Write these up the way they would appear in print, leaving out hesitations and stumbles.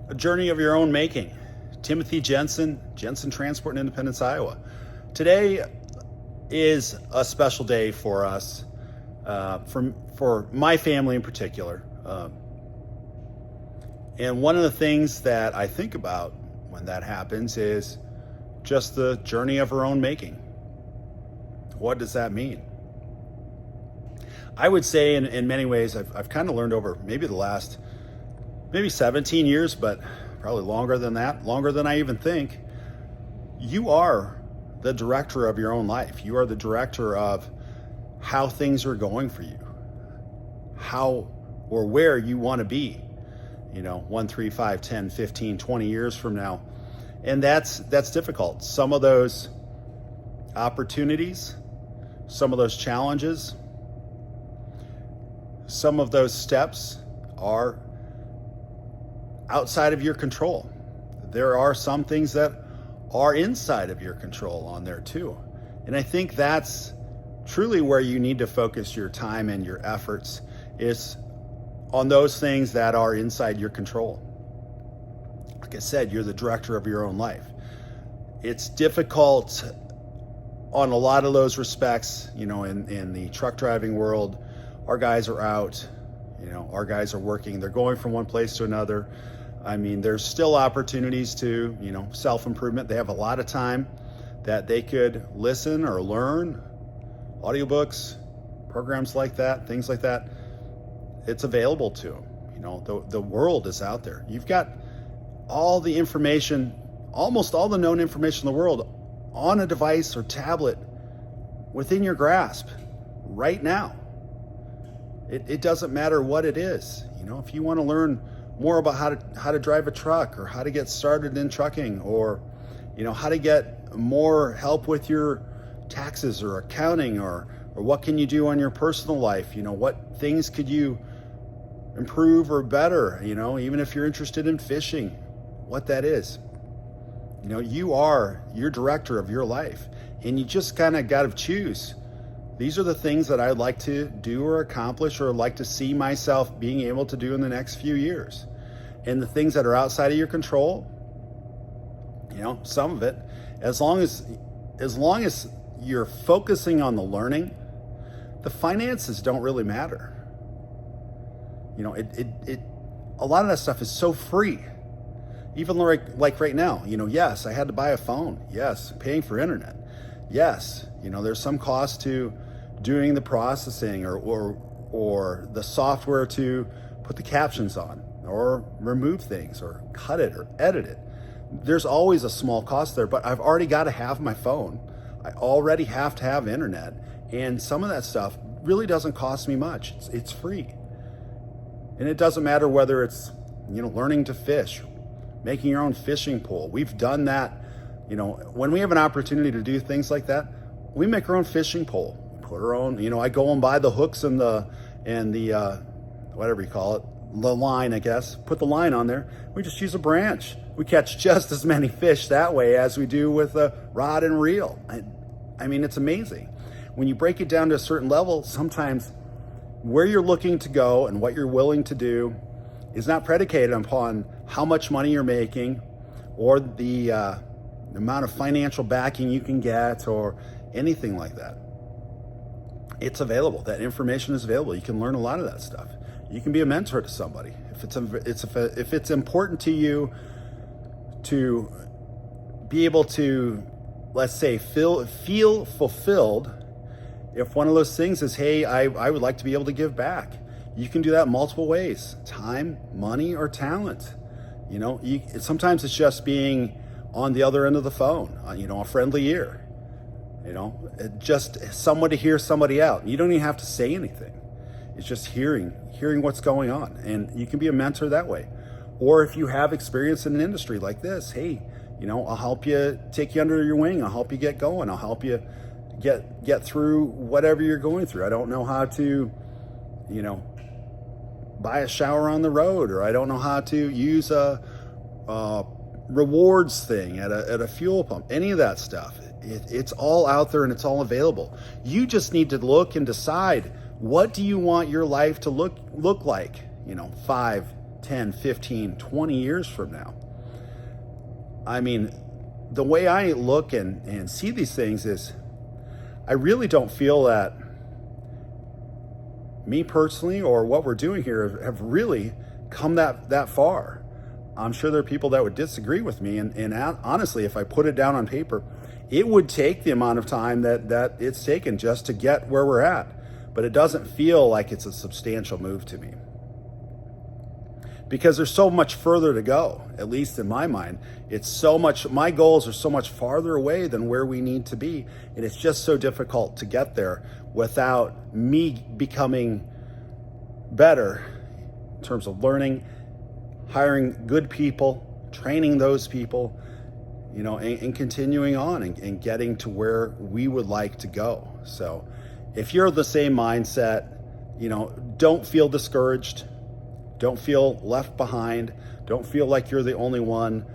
A journey of your own making. Timothy Jensen, Jensen Transport in Independence, Iowa. Today is a special day for us, for my family in particular. And one of the things that I think about when that happens is just the journey of our own making. What does that mean? I would say in many ways, I've kind of learned over maybe the last 17 years, but probably longer than that, longer than I even think. You are the director of your own life. You are the director of how things are going for you, how or where you want to be, 1, 3, 5, 10, 15, 20 years from now. And that's difficult. Some of those opportunities, some of those challenges, some of those steps are outside of your control. There are some things that are inside of your control on there too. And I think that's truly where you need to focus your time and your efforts, is on those things that are inside your control. Like I said, you're the director of your own life. It's difficult on a lot of those respects, in the truck driving world. Our guys are out, our guys are working, they're going from one place to another. I mean, there's still opportunities to, self-improvement. They have a lot of time that they could listen or learn, audiobooks, programs like that, things like that. It's available to them. The world is out there. You've got all the information, almost all the known information in the world on a device or tablet within your grasp right now. It doesn't matter what it is. If you want to learn more about how to drive a truck, or how to get started in trucking, or how to get more help with your taxes or accounting, or what can you do on your personal life, what things could you improve or better, even if you're interested in fishing, what that is. You're director of your life, and you just kind of got to choose. These are the things that I'd like to do or accomplish, or like to see myself being able to do in the next few years. And the things that are outside of your control, some of it, as long as you're focusing on the learning, the finances don't really matter. A lot of that stuff is so free. Even like right now, yes, I had to buy a phone. Yes, paying for internet. Yes, there's some cost to doing the processing or the software to put the captions on, or remove things, or cut it or edit it. There's always a small cost there, but I've already got to have my phone. I already have to have internet, and some of that stuff really doesn't cost me much. It's free. And it doesn't matter whether it's, learning to fish, making your own fishing pole. We've done that. When we have an opportunity to do things like that, we make our own fishing pole. Put our own, I go and buy the hooks and the whatever you call it, the line, I guess. Put the line on there. We just use a branch. We catch just as many fish that way as we do with a rod and reel. I mean, it's amazing. When you break it down to a certain level, sometimes where you're looking to go and what you're willing to do is not predicated upon how much money you're making, or the amount of financial backing you can get, or anything like that. It's available. That information is available. You can learn a lot of that stuff. You can be a mentor to somebody. If it's important to you to be able to, let's say, feel fulfilled, if one of those things is, hey, I would like to be able to give back, you can do that multiple ways: time, money, or talent. Sometimes it's just being on the other end of the phone, a friendly ear, just someone to hear somebody out. You don't even have to say anything. It's just hearing what's going on, and you can be a mentor that way. Or if you have experience in an industry like this, hey, I'll help you, take you under your wing. I'll help you get going. I'll help you get through whatever you're going through. I don't know how to, buy a shower on the road, or I don't know how to use a rewards thing at a fuel pump. Any of that stuff. It's all out there and it's all available. You just need to look and decide, what do you want your life to look like, 5, 10, 15, 20 years from now. I mean, the way I look and see these things is I really don't feel that me personally or what we're doing here have really come that far. I'm sure there are people that would disagree with me, and honestly, if I put it down on paper, it would take the amount of time that it's taken just to get where we're at. But it doesn't feel like it's a substantial move to me, because there's so much further to go, at least in my mind. My goals are so much farther away than where we need to be. And it's just so difficult to get there without me becoming better in terms of learning, hiring good people, training those people, and continuing on and getting to where we would like to go. So if you're the same mindset, don't feel discouraged. Don't feel left behind. Don't feel like you're the only one.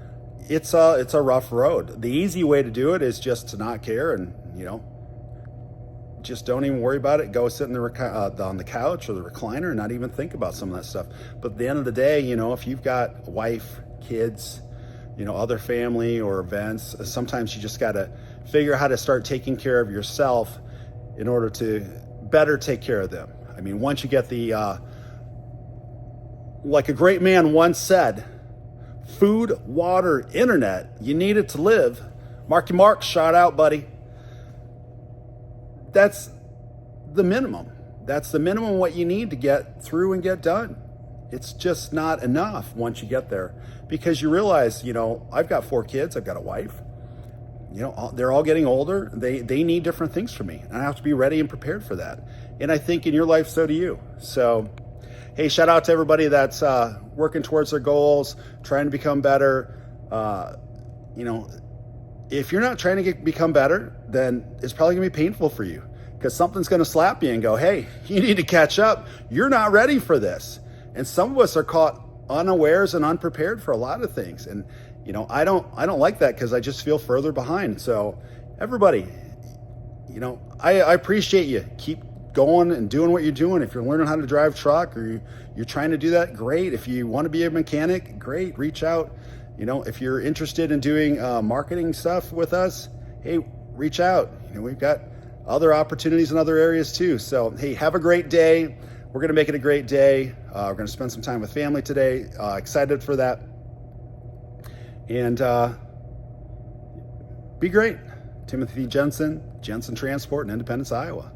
It's a rough road. The easy way to do it is just to not care and, just don't even worry about it. Go sit on the couch or the recliner and not even think about some of that stuff. But at the end of the day, if you've got a wife, kids, other family or events, sometimes you just got to figure out how to start taking care of yourself in order to better take care of them. I mean, once you get like a great man once said, food, water, internet, you need it to live. Marky Mark, shout out, buddy. That's the minimum. That's the minimum what you need to get through and get done. It's just not enough once you get there, because you realize, I've got 4 kids, I've got a wife, they're all getting older. They need different things from me, and I have to be ready and prepared for that. And I think in your life, so do you. So, hey, shout out to everybody that's working towards their goals, trying to become better. If you're not trying to become better, then it's probably gonna be painful for you, because something's gonna slap you and go, hey, you need to catch up. You're not ready for this. And some of us are caught unawares and unprepared for a lot of things. And, I don't like that, because I just feel further behind. So everybody, I appreciate you. Keep going and doing what you're doing. If you're learning how to drive truck or you're trying to do that, great. If you want to be a mechanic, great, reach out. If you're interested in doing marketing stuff with us, hey, reach out. We've got other opportunities in other areas too. So, hey, have a great day. We're going to make it a great day. We're going to spend some time with family today. Excited for that. And be great. Timothy Jensen, Jensen Transport in Independence, Iowa.